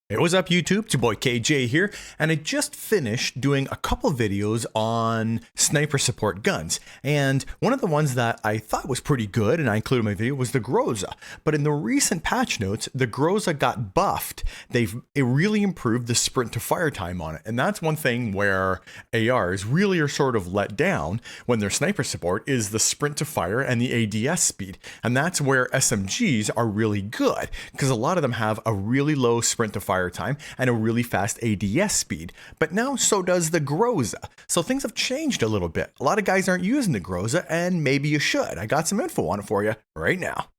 Hey, what's up YouTube? It's your boy KJ here, and I just finished doing a couple videos on sniper support guns, and one of the ones that I thought was pretty good, and I included in my video, was the Groza. But in the recent patch notes, the Groza got buffed. It really improved the sprint to fire time on it, and that's one thing where ARs really are sort of let down when they're sniper support, is the sprint to fire and the ADS speed, and that's where SMGs are really good, because a lot of them have a really low sprint to fire time and a really fast ADS speed. But now so does the Groza. So things have changed a little bit. A lot of guys aren't using the Groza, and maybe you should. I got some info on it for you right now.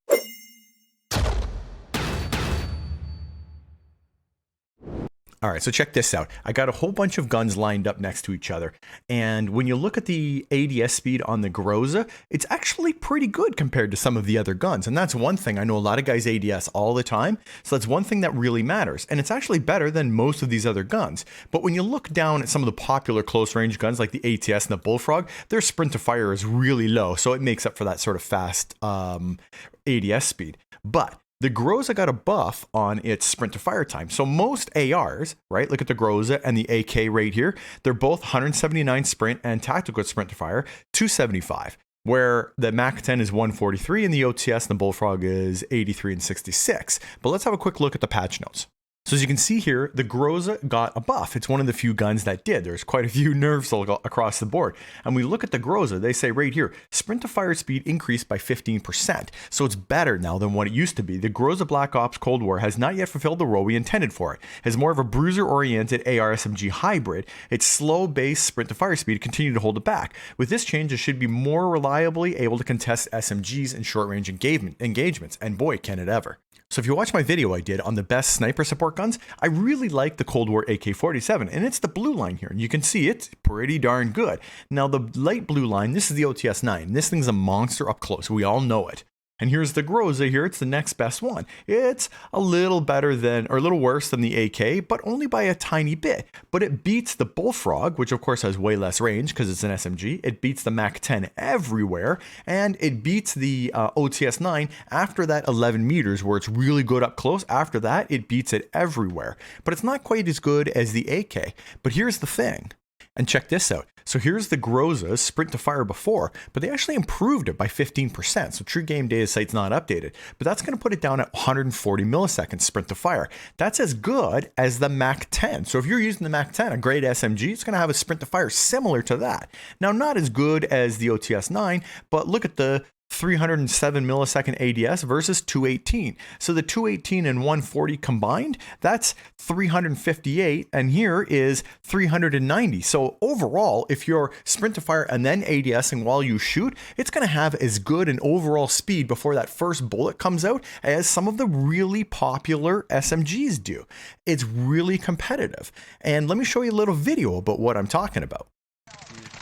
All right, so check this out. I got a whole bunch of guns lined up next to each other, and when you look at the ADS speed on the Groza, it's actually pretty good compared to some of the other guns, and that's one thing. I know a lot of guys ADS all the time, so that's one thing that really matters, and it's actually better than most of these other guns. But when you look down at some of the popular close-range guns like the ATS and the Bullfrog, their sprint to fire is really low, so it makes up for that sort of fast ADS speed. But the Groza got a buff on its sprint to fire time. So most ARs, right? Look at the Groza and the AK right here. They're both 179 sprint and tactical sprint to fire, 275. Where the Mac 10 is 143 and the OTS and the Bullfrog is 83 and 66. But let's have a quick look at the patch notes. So as you can see here, the Groza got a buff. It's one of the few guns that did. There's quite a few nerfs across the board. And we look at the Groza, they say right here, sprint to fire speed increased by 15%. So it's better now than what it used to be. The Groza Black Ops Cold War has not yet fulfilled the role we intended for it. As more of a bruiser-oriented AR-SMG hybrid, its slow base sprint to fire speed continued to hold it back. With this change, it should be more reliably able to contest SMGs in short-range engagements. And boy, can it ever. So if you watch my video I did on the best sniper support guns, I really like the Cold War AK-47, and it's the blue line here, and you can see it's pretty darn good. Now the light blue line, this is the OTS-9. This thing's a monster up close, we all know it. And here's the Groza here, it's the next best one. It's a little better than, or a little worse than the AK, but only by a tiny bit. But it beats the Bullfrog, which of course has way less range because it's an SMG. It beats the Mac 10 everywhere, and it beats the OTS-9 after that 11 meters where it's really good up close. After that, it beats it everywhere. But it's not quite as good as the AK. But here's the thing. And check this out. So here's the Groza's sprint to fire before, but they actually improved it by 15%. So True Game Data Site's not updated, but that's going to put it down at 140 milliseconds sprint to fire. That's as good as the Mac 10. So if you're using the Mac 10, a great SMG, it's going to have a sprint to fire similar to that. Now, not as good as the OTS-9, but look at the 307 millisecond ADS versus 218. So the 218 and 140 combined, that's 358, and here is 390. So overall, if you're sprint to fire and then ADSing while you shoot, it's going to have as good an overall speed before that first bullet comes out as some of the really popular SMGs do. It's really competitive. And let me show you a little video about what I'm talking about.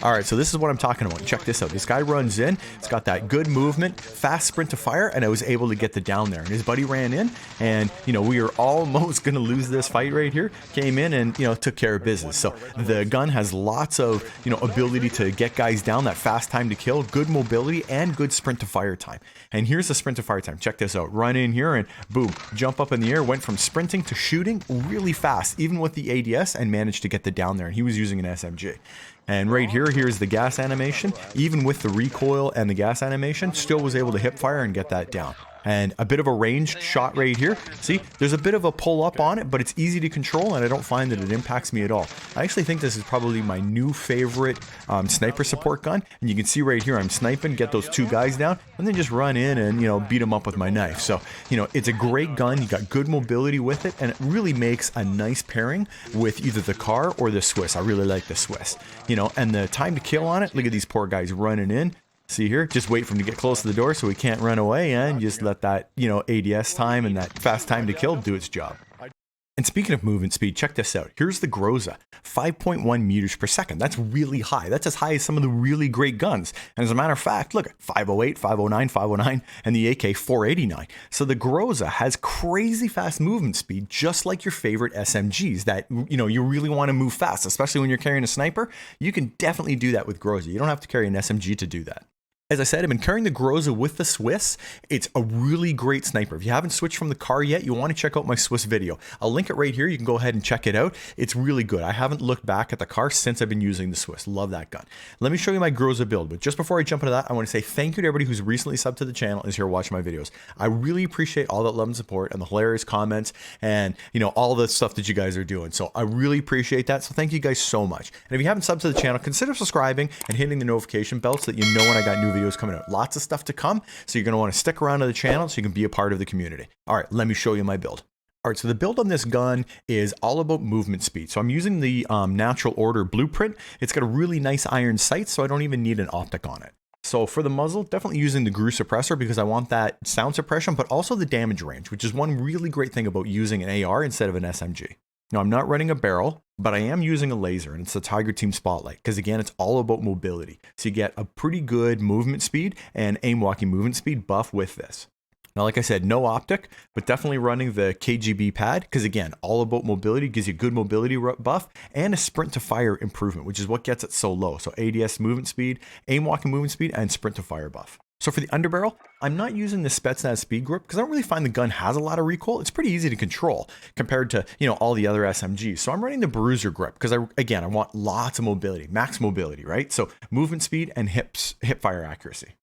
All right, so this is what I'm talking about. Check this out. This guy runs in. It's got that good movement, fast sprint to fire, and I was able to get the down there. And his buddy ran in, and, you know, we are almost going to lose this fight right here. Came in and, you know, took care of business. So the gun has lots of, you know, ability to get guys down, that fast time to kill, good mobility, and good sprint to fire time. And here's the sprint to fire time. Check this out. Run in here and boom, jump up in the air, went from sprinting to shooting really fast, even with the ADS, and managed to get the down there. And he was using an SMG. And right here, here's the gas animation. Even with the recoil and the gas animation, still was able to hip fire and get that down. And a bit of a ranged shot right here. See, there's a bit of a pull up on it, but it's easy to control, and I don't find that it impacts me at all. I actually think this is probably my new favorite sniper support gun. And you can see right here, I'm sniping, get those two guys down, and then just run in and, you know, beat them up with my knife. So, you know, it's a great gun. You got good mobility with it, and it really makes a nice pairing with either the car or the Swiss. I really like the Swiss, you know, and the time to kill on it. Look at these poor guys running in. See here, just wait for him to get close to the door so he can't run away, and just let that, you know, ADS time and that fast time to kill do its job. And speaking of movement speed, check this out. Here's the Groza, 5.1 meters per second. That's really high. That's as high as some of the really great guns. And as a matter of fact, look at 508, 509, 509, and the AK 489. So the Groza has crazy fast movement speed, just like your favorite SMGs that, you know, you really want to move fast, especially when you're carrying a sniper. You can definitely do that with Groza. You don't have to carry an SMG to do that. As I said, I've been carrying the Groza with the Swiss. It's a really great sniper. If you haven't switched from the car yet, you want to check out my Swiss video. I'll link it right here. You can go ahead and check it out. It's really good. I haven't looked back at the car since I've been using the Swiss. Love that gun. Let me show you my Groza build. But just before I jump into that, I want to say thank you to everybody who's recently subbed to the channel and is here watching my videos. I really appreciate all that love and support and the hilarious comments and, you know, all the stuff that you guys are doing. So I really appreciate that. So thank you guys so much. And if you haven't subbed to the channel, consider subscribing and hitting the notification bell so that you know when I got new videos coming out. Lots of stuff to come, so you're going to want to stick around to the channel so you can be a part of the community. All right, let me show you my build. All right, so the build on this gun is all about movement speed. So I'm using the natural order blueprint. It's got a really nice iron sight, so I don't even need an optic on it. So for the muzzle, definitely using the Groza suppressor because I want that sound suppression, but also the damage range, which is one really great thing about using an AR instead of an SMG. Now, I'm not running a barrel, but I am using a laser, and it's the Tiger Team Spotlight, because again, it's all about mobility. So you get a pretty good movement speed and aim walking movement speed buff with this. Now, like I said, no optic, but definitely running the KGB pad, because again, all about mobility, gives you good mobility buff and a sprint to fire improvement, which is what gets it so low. So ADS movement speed, aim walking movement speed, and sprint to fire buff. So for the underbarrel, I'm not using the Spetsnaz speed grip because I don't really find the gun has a lot of recoil. It's pretty easy to control compared to, you know, all the other SMGs. So I'm running the bruiser grip because I want lots of mobility, max mobility, right? So movement speed and hip fire accuracy.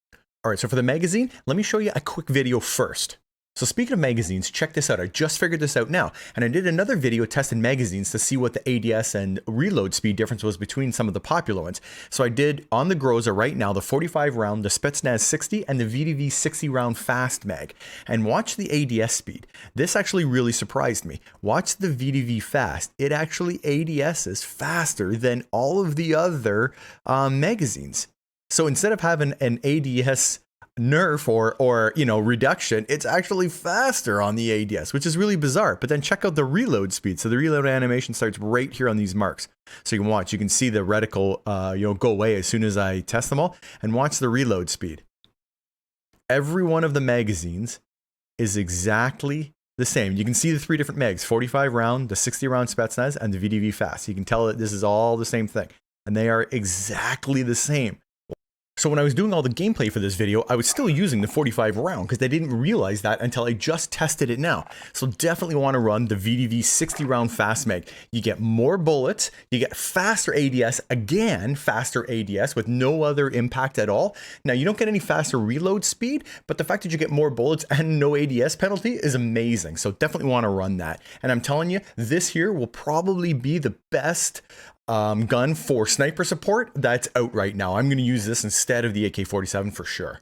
All right, so for the magazine, let me show you a quick video first. So speaking of magazines, check this out. I just figured this out now, and I did another video testing magazines to see what the ADS and reload speed difference was between some of the popular ones. So I did on the Groza right now, the 45 round, the Spetsnaz 60, and the VDV 60 round fast mag. And watch the ADS speed. This actually really surprised me. Watch the VDV fast. It actually ADS is faster than all of the other magazines. So instead of having an ADS nerf or you know, reduction, it's actually faster on the ADS, which is really bizarre. But then check out the reload speed. So the reload animation starts right here on these marks. So you can watch, you can see the reticle you know, go away as soon as I test them all, and watch the reload speed. Every one of the magazines is exactly the same. You can see the three different mags, 45 round, the 60 round Spetsnaz, and the VDV fast. You can tell that this is all the same thing, and they are exactly the same. So when I was doing all the gameplay for this video, I was still using the 45 round because I didn't realize that until I just tested it now. So definitely want to run the VDV 60 round fast mag. You get more bullets, you get faster ADS, again, faster ADS with no other impact at all. Now you don't get any faster reload speed, but the fact that you get more bullets and no ADS penalty is amazing. So definitely want to run that. And I'm telling you, this here will probably be the best gun for sniper support that's out right now. I'm going to use this instead of the AK-47 for sure.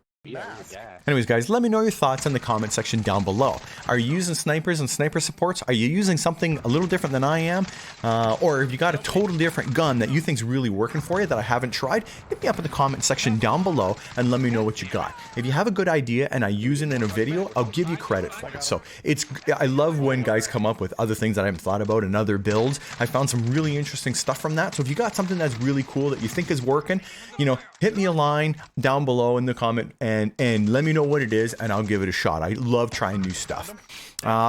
Anyways, guys, let me know your thoughts in the comment section down below. Are you using snipers and sniper supports? Are you using something a little different than I am? Or have you got a totally different gun that you think's really working for you that I haven't tried? Hit me up in the comment section down below and let me know what you got. If you have a good idea and I use it in a video, I'll give you credit for it. So I love when guys come up with other things that I haven't thought about and other builds. I found some really interesting stuff from that. So if you got something that's really cool that you think is working, you know, hit me a line down below in the comment and let me know what it is and I'll give it a shot. I love trying new stuff.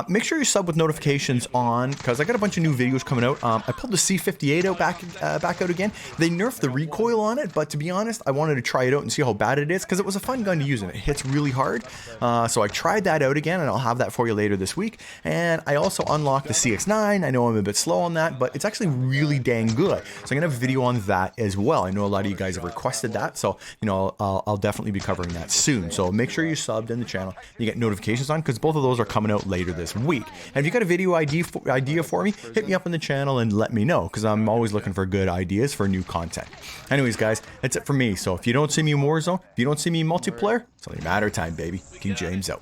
Make sure you sub with notifications on because I got a bunch of new videos coming out. I pulled the C58 out back out again. They nerfed the recoil on it, but to be honest, I wanted to try it out and see how bad it is because it was a fun gun to use and it hits really hard. So I tried that out again and I'll have that for you later this week. And I also unlocked the CX9. I know I'm a bit slow on that, but it's actually really dang good. So I'm gonna have a video on that as well. I know a lot of you guys have requested that, so you know I'll definitely be covering that soon. So make sure you subbed in the channel. You get notifications on because both of those are coming out later this week. And if you got a video idea for me, hit me up in the channel and let me know because I'm always looking for good ideas for new content. Anyways, guys, that's it for me. So if you don't see me in Warzone, if you don't see me in multiplayer, it's only a matter of time, baby. King James out.